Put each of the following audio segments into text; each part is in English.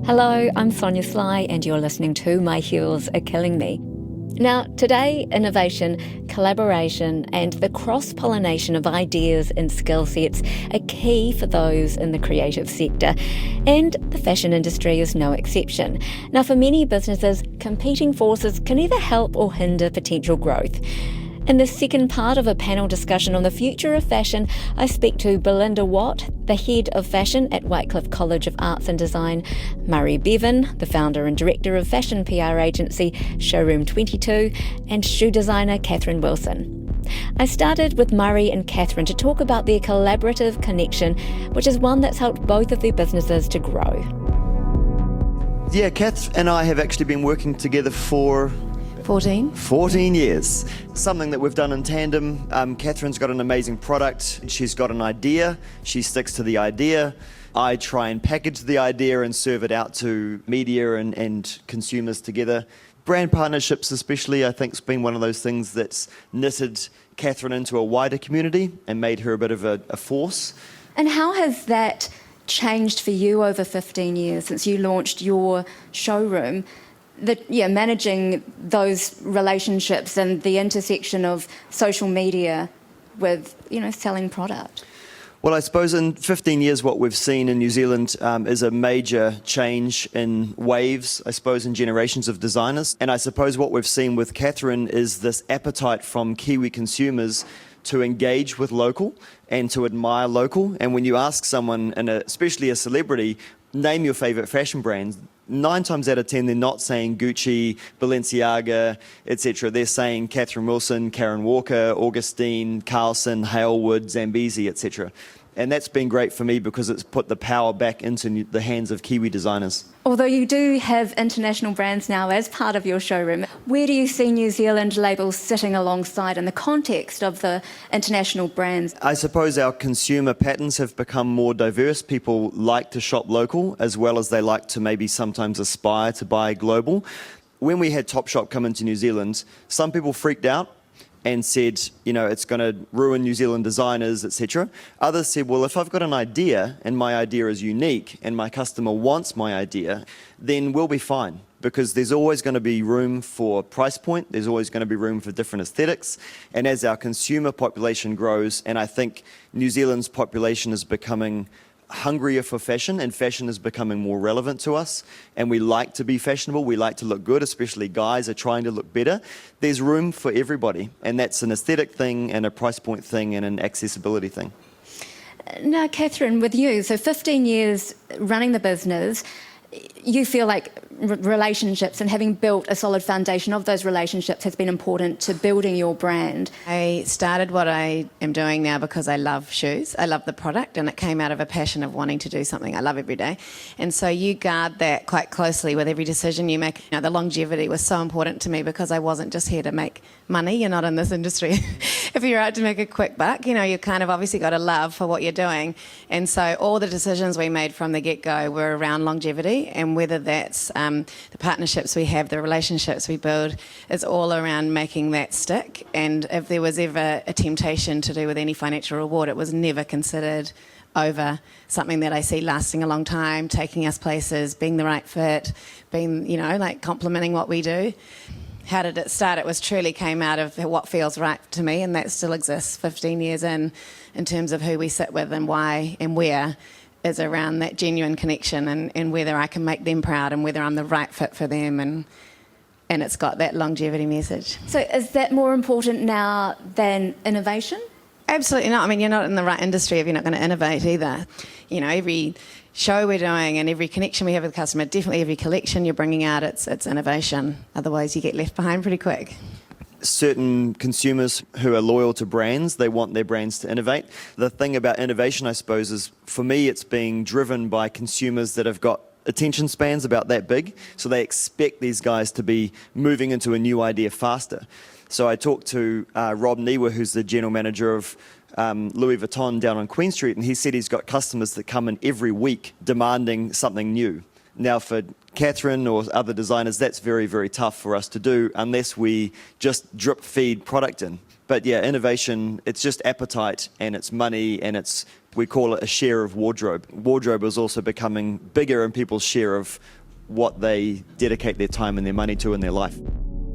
Hello, I'm Sonia Sly and you're listening to My Heels Are Killing Me. Now, today, innovation, collaboration and the cross-pollination of ideas and skill sets are key for those in the creative sector, and the fashion industry is no exception. Now, for many businesses, competing forces can either help or hinder potential growth. In the second part of a panel discussion on the future of fashion, I speak to Belinda Watt, the head of fashion at Whitecliffe College of Arts and Design, Murray Bevan, the founder and director of fashion PR agency Showroom 22, and shoe designer Kathryn Wilson. I started with Murray and Kathryn to talk about their collaborative connection, which is one that's helped both of their businesses to grow. Yeah, Kath and I have actually been working together for 14 years. Something that we've done in tandem. Kathryn's got an amazing product. She's got an idea. She sticks to the idea. I try and package the idea and serve it out to media and consumers together. Brand partnerships especially, I think, has been one of those things that's knitted Kathryn into a wider community and made her a bit of a force. And how has that changed for you over 15 years since you launched your showroom? Managing those relationships and the intersection of social media with, selling product. Well, I suppose in 15 years what we've seen in New Zealand is a major change in waves, I suppose, in generations of designers. And I suppose what we've seen with Kathryn is this appetite from Kiwi consumers to engage with local and to admire local. And when you ask someone, and especially a celebrity, name your favourite fashion brands, 9 times out of 10 they're not saying Gucci, Balenciaga, etc. They're saying Kathryn Wilson, Karen Walker, Augustine, Carlson, Halewood, Zambezi, etc. And that's been great for me because it's put the power back into the hands of Kiwi designers. Although you do have international brands now as part of your showroom, where do you see New Zealand labels sitting alongside in the context of the international brands? I suppose our consumer patterns have become more diverse. People like to shop local as well as they like to maybe sometimes aspire to buy global. When we had Topshop come into New Zealand, some people freaked out and said, it's going to ruin New Zealand designers, etc. Others said, well, if I've got an idea and my idea is unique and my customer wants my idea, then we'll be fine because there's always going to be room for price point. There's always going to be room for different aesthetics. And as our consumer population grows, and I think New Zealand's population is becoming hungrier for fashion and fashion is becoming more relevant to us and we like to be fashionable, we like to look good, especially guys are trying to look better. There's room for everybody and that's an aesthetic thing and a price point thing and an accessibility thing. Now Kathryn, with you, so 15 years running the business, you feel like relationships and having built a solid foundation of those relationships has been important to building your brand. I started what I am doing now because I love shoes. I love the product and it came out of a passion of wanting to do something I love every day. And so you guard that quite closely with every decision you make. The longevity was so important to me because I wasn't just here to make money. You're not in this industry. If you're out to make a quick buck, you kind of obviously got a love for what you're doing. And so all the decisions we made from the get-go were around longevity, and whether that's the partnerships we have, the relationships we build, it's all around making that stick. And if there was ever a temptation to do with any financial reward, it was never considered over something that I see lasting a long time, taking us places, being the right fit, being, complementing what we do. How did it start? It was truly came out of what feels right to me, and that still exists 15 years in terms of who we sit with and why and where, is around that genuine connection and whether I can make them proud and whether I'm the right fit for them, and it's got that longevity message. So is that more important now than innovation? Absolutely not. You're not in the right industry if you're not going to innovate either. Every show we're doing and every connection we have with the customer, definitely every collection you're bringing out, it's innovation. Otherwise you get left behind pretty quick. Certain consumers who are loyal to brands, they want their brands to innovate. The thing about innovation, I suppose, is for me it's being driven by consumers that have got attention spans about that big, so they expect these guys to be moving into a new idea faster. So I talked to Rob Niwa, who's the general manager of Louis Vuitton down on Queen Street, and he said he's got customers that come in every week demanding something new. Now for Kathryn or other designers, that's very, very tough for us to do unless we just drip feed product in. But yeah, innovation, it's just appetite and it's money and it's We call it a share of wardrobe. Wardrobe is also becoming bigger in people's share of what they dedicate their time and their money to in their life.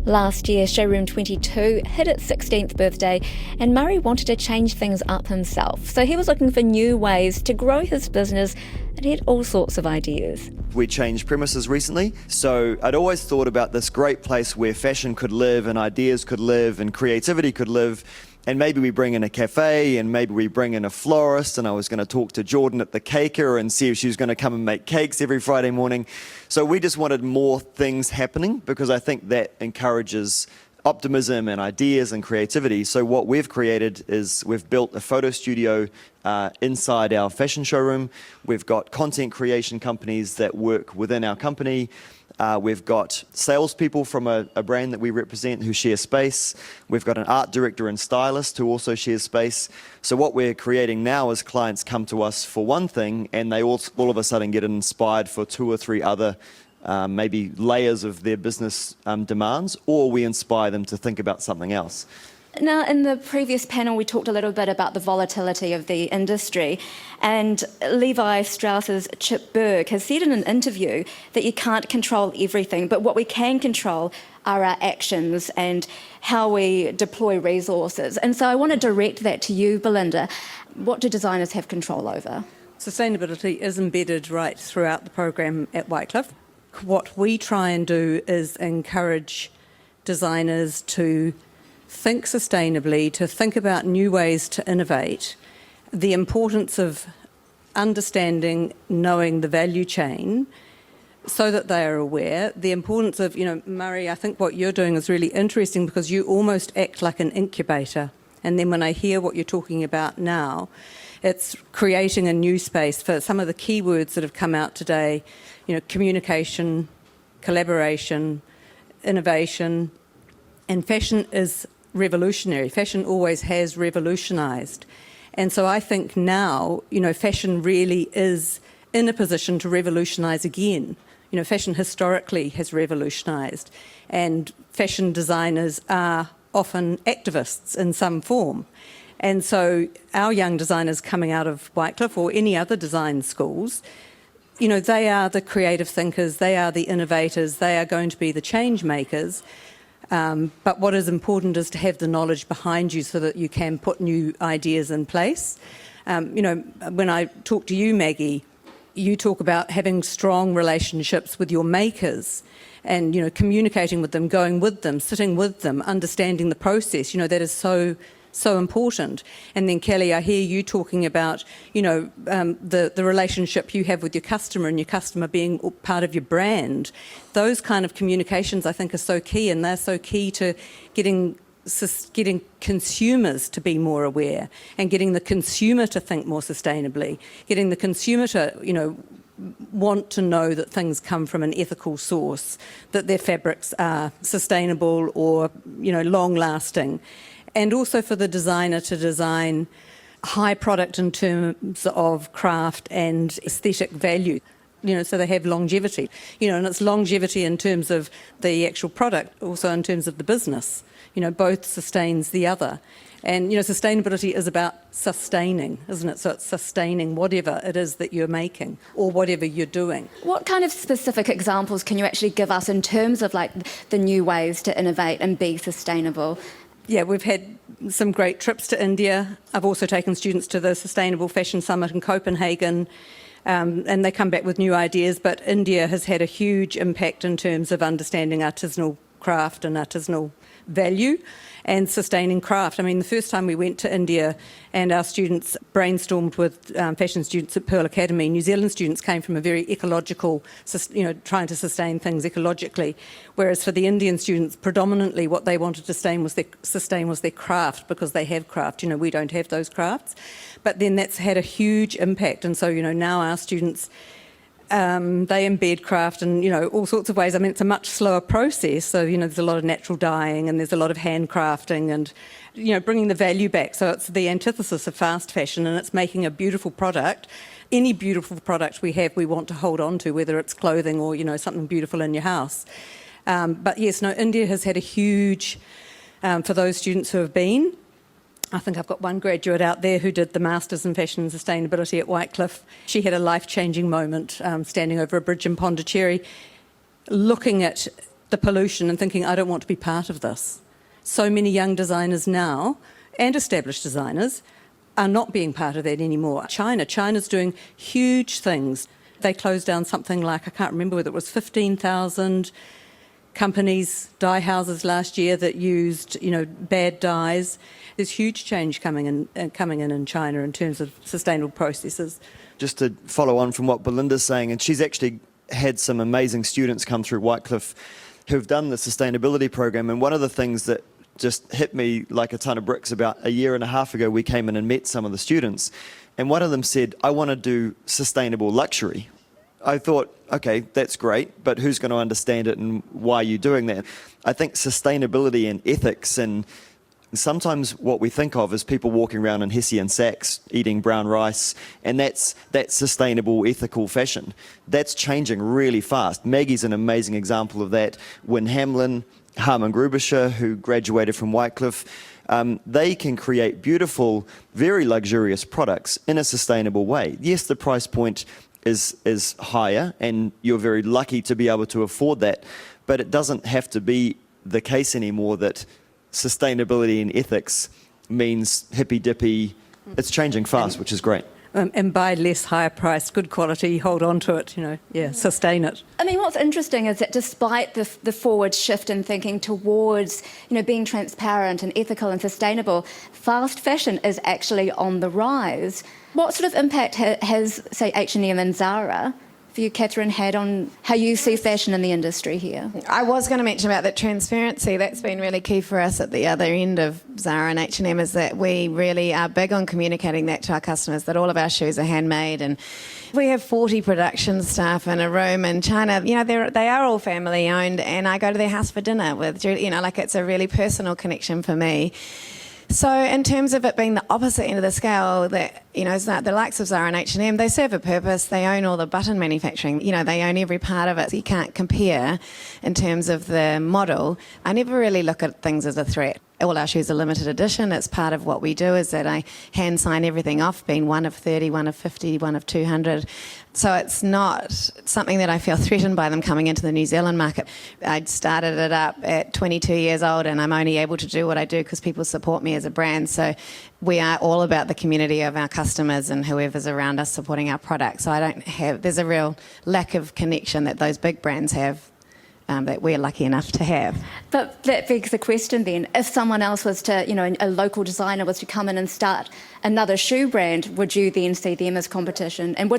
Last year, Showroom 22 hit its 16th birthday, and Murray wanted to change things up himself. So he was looking for new ways to grow his business, and he had all sorts of ideas. We changed premises recently, so I'd always thought about this great place where fashion could live and ideas could live and creativity could live. And maybe we bring in a cafe, and maybe we bring in a florist, and I was going to talk to Jordan at the caker and see if she was going to come and make cakes every Friday morning. So we just wanted more things happening, because I think that encourages optimism and ideas and creativity. So what we've created is we've built a photo studio inside our fashion showroom. We've got content creation companies that work within our company. We've got salespeople from a brand that we represent who share space. We've got an art director and stylist who also share space. So what we're creating now is clients come to us for one thing, and they all of a sudden get inspired for 2 or 3 other maybe layers of their business demands, or we inspire them to think about something else. Now, in the previous panel, we talked a little bit about the volatility of the industry, and Levi Strauss's Chip Bergh has said in an interview that you can't control everything, but what we can control are our actions and how we deploy resources. And so I want to direct that to you, Belinda. What do designers have control over? Sustainability is embedded right throughout the program at Whitecliffe. What we try and do is encourage designers to think sustainably, to think about new ways to innovate, the importance of understanding, knowing the value chain so that they are aware, the importance of, Murray, I think what you're doing is really interesting because you almost act like an incubator. And then when I hear what you're talking about now, it's creating a new space for some of the key words that have come out today, communication, collaboration, innovation, and fashion is revolutionary. Fashion always has revolutionised. And so I think now, fashion really is in a position to revolutionise again. Fashion historically has revolutionised, and fashion designers are often activists in some form. And so our young designers coming out of Whitecliffe or any other design schools, they are the creative thinkers, they are the innovators, they are going to be the change makers. But what is important is to have the knowledge behind you so that you can put new ideas in place. When I talk to you, Maggie, you talk about having strong relationships with your makers and, communicating with them, going with them, sitting with them, understanding the process. That is so important. And then, Kelly, I hear you talking about, the relationship you have with your customer and your customer being part of your brand. Those kind of communications, I think, are so key, and they're so key to getting consumers to be more aware and getting the consumer to think more sustainably, getting the consumer to, want to know that things come from an ethical source, that their fabrics are sustainable or, long-lasting. And also for the designer to design high product in terms of craft and aesthetic value, so they have longevity, and it's longevity in terms of the actual product, also in terms of the business, both sustains the other. And, sustainability is about sustaining, isn't it? So it's sustaining whatever it is that you're making or whatever you're doing. What kind of specific examples can you actually give us in terms of the new ways to innovate and be sustainable? Yeah, we've had some great trips to India. I've also taken students to the Sustainable Fashion Summit in Copenhagen, and they come back with new ideas. But India has had a huge impact in terms of understanding artisanal craft and artisanal value and sustaining craft. I mean, the first time we went to India and our students brainstormed with fashion students at Pearl Academy, New Zealand students came from a very ecological, trying to sustain things ecologically, whereas for the Indian students, predominantly what they wanted to sustain was their craft, because they have craft. We don't have those crafts. But then that's had a huge impact. And so, now our students, they embed craft in, all sorts of ways. I mean, it's a much slower process. So, there's a lot of natural dyeing and there's a lot of handcrafting and, bringing the value back. So it's the antithesis of fast fashion, and it's making a beautiful product. Any beautiful product we have, we want to hold on to, whether it's clothing or, something beautiful in your house. But yes, India has had a huge, for those students who have been, I think I've got one graduate out there who did the Masters in Fashion and Sustainability at Whitecliffe. She had a life-changing moment standing over a bridge in Pondicherry, looking at the pollution and thinking, I don't want to be part of this. So many young designers now, and established designers, are not being part of that anymore. China's doing huge things. They closed down something like, I can't remember whether it was 15,000 companies, dye houses last year that used, bad dyes. There's huge change coming in China in terms of sustainable processes. Just to follow on from what Belinda's saying, and she's actually had some amazing students come through Whitecliffe who've done the sustainability program, and one of the things that just hit me like a ton of bricks, about a year and a half ago, we came in and met some of the students, and one of them said, I want to do sustainable luxury. I thought, okay, that's great, but who's going to understand it and why are you doing that? I think sustainability and ethics, and sometimes what we think of is people walking around in Hessian sacks, eating brown rice, and that's sustainable, ethical fashion. That's changing really fast. Maggie's an amazing example of that. Wynne Hamlin, Harman Grubisher, who graduated from Whitecliffe, they can create beautiful, very luxurious products in a sustainable way. Yes, the price point is higher, and you're very lucky to be able to afford that, but it doesn't have to be the case anymore that sustainability and ethics means hippy-dippy. It's changing fast, which is great. And buy less, higher priced, good quality, hold on to it, sustain it. I mean, what's interesting is that despite the forward shift in thinking towards, being transparent and ethical and sustainable, fast fashion is actually on the rise. What sort of impact has, say, H&M and Zara, for you, Kathryn, had on how you see fashion in the industry here? I was going to mention about that transparency. That's been really key for us at the other end of Zara and H&M, is that we really are big on communicating that to our customers, that all of our shoes are handmade, and we have 40 production staff in a room in China. They are all family owned, and I go to their house for dinner with Julie. It's a really personal connection for me. So in terms of it being the opposite end of the scale, that the likes of Zara and H&M, they serve a purpose. They own all the button manufacturing. They own every part of it. So you can't compare in terms of the model. I never really look at things as a threat. All our shoes are limited edition. It's part of what we do, is that I hand sign everything off, being one of 30, one of 50, one of 200. So it's not something that I feel threatened by them coming into the New Zealand market. I started it up at 22 years old, and I'm only able to do what I do because people support me as a brand. So we are all about the community of our customers and whoever's around us supporting our product. So there's a real lack of connection that those big brands have. That we're lucky enough to have. But that begs the question then, if someone else was to, a local designer was to come in and start another shoe brand, would you then see them as competition? And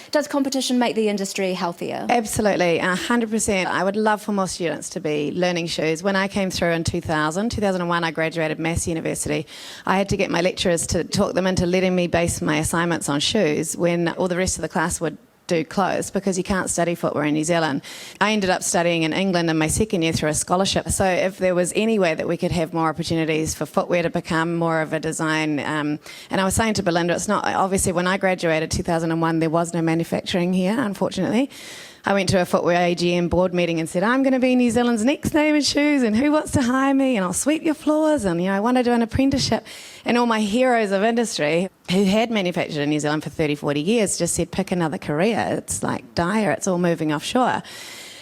does competition make the industry healthier? Absolutely, 100%. I would love for more students to be learning shoes. When I came through in 2001, I graduated Massey University. I had to get my lecturers to talk them into letting me base my assignments on shoes when all the rest of the class would do clothes, because you can't study footwear in New Zealand. I ended up studying in England in my second year through a scholarship. So if there was any way that we could have more opportunities for footwear to become more of a design, and I was saying to Belinda, it's not, obviously when I graduated 2001, there was no manufacturing here, unfortunately. I went to a footwear AGM board meeting and said, I'm going to be New Zealand's next name in shoes, and who wants to hire me, and I'll sweep your floors, and I want to do an apprenticeship. And all my heroes of industry who had manufactured in New Zealand for 30, 40 years just said, pick another career. It's like dire, it's all moving offshore.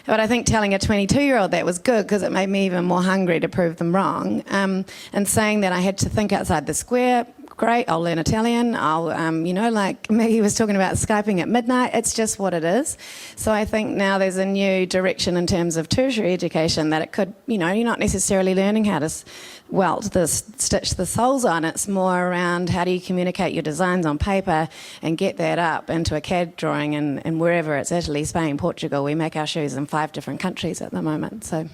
But I think telling a 22-year-old that was good, because it made me even more hungry to prove them wrong. And saying that I had to think outside the square, great, I'll learn Italian, I'll, like Maggie was talking about Skyping at midnight, it's just what it is. So I think now there's a new direction in terms of tertiary education that it could, you're not necessarily learning how to stitch the soles on. It's more around how do you communicate your designs on paper and get that up into a CAD drawing, and wherever it's Italy, Spain, Portugal, we make our shoes in 5 different countries at the moment. So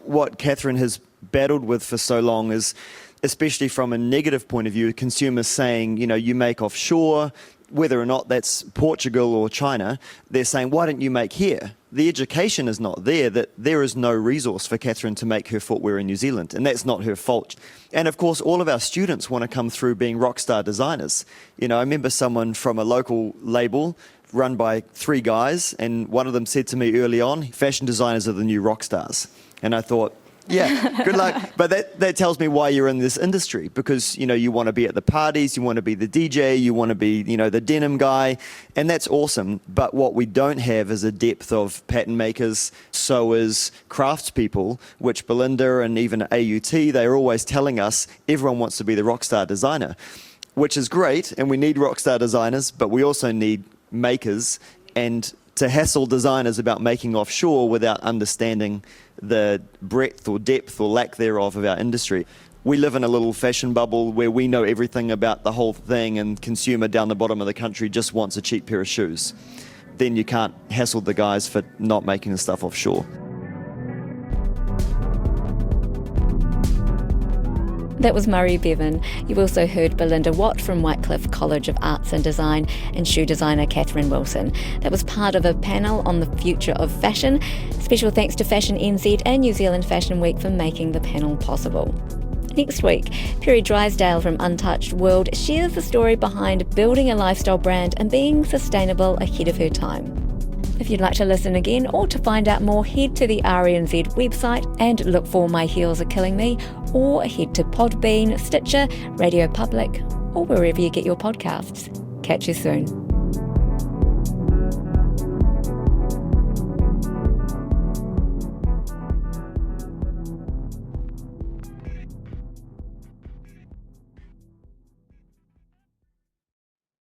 what Kathryn has battled with for so long is, especially from a negative point of view, consumers saying, you make offshore, whether or not that's Portugal or China, they're saying, why don't you make here? The education is not there, that there is no resource for Kathryn to make her footwear in New Zealand, and that's not her fault. And of course, all of our students want to come through being rock star designers. I remember someone from a local label run by 3 guys, and one of them said to me early on, fashion designers are the new rock stars. And I thought, Yeah, good luck. But that tells me why you're in this industry, because, you want to be at the parties, you want to be the DJ, you want to be, the denim guy, and that's awesome. But what we don't have is a depth of pattern makers, sewers, craftspeople, which Belinda and even AUT, they're always telling us everyone wants to be the rock star designer, which is great, and we need rock star designers, but we also need makers, and to hassle designers about making offshore without understanding the breadth or depth or lack thereof of our industry. We live in a little fashion bubble where we know everything about the whole thing, and consumer down the bottom of the country just wants a cheap pair of shoes. Then you can't hassle the guys for not making the stuff offshore. That was Murray Bevan. You've also heard Belinda Watt from Whitecliffe College of Arts and Design and shoe designer Kathryn Wilson. That was part of a panel on the future of fashion. Special thanks to Fashion NZ and New Zealand Fashion Week for making the panel possible. Next week, Perry Drysdale from Untouched World shares the story behind building a lifestyle brand and being sustainable ahead of her time. If you'd like to listen again or to find out more, head to the RNZ website and look for My Heels Are Killing Me, or head to Podbean, Stitcher, Radio Public, or wherever you get your podcasts. Catch you soon.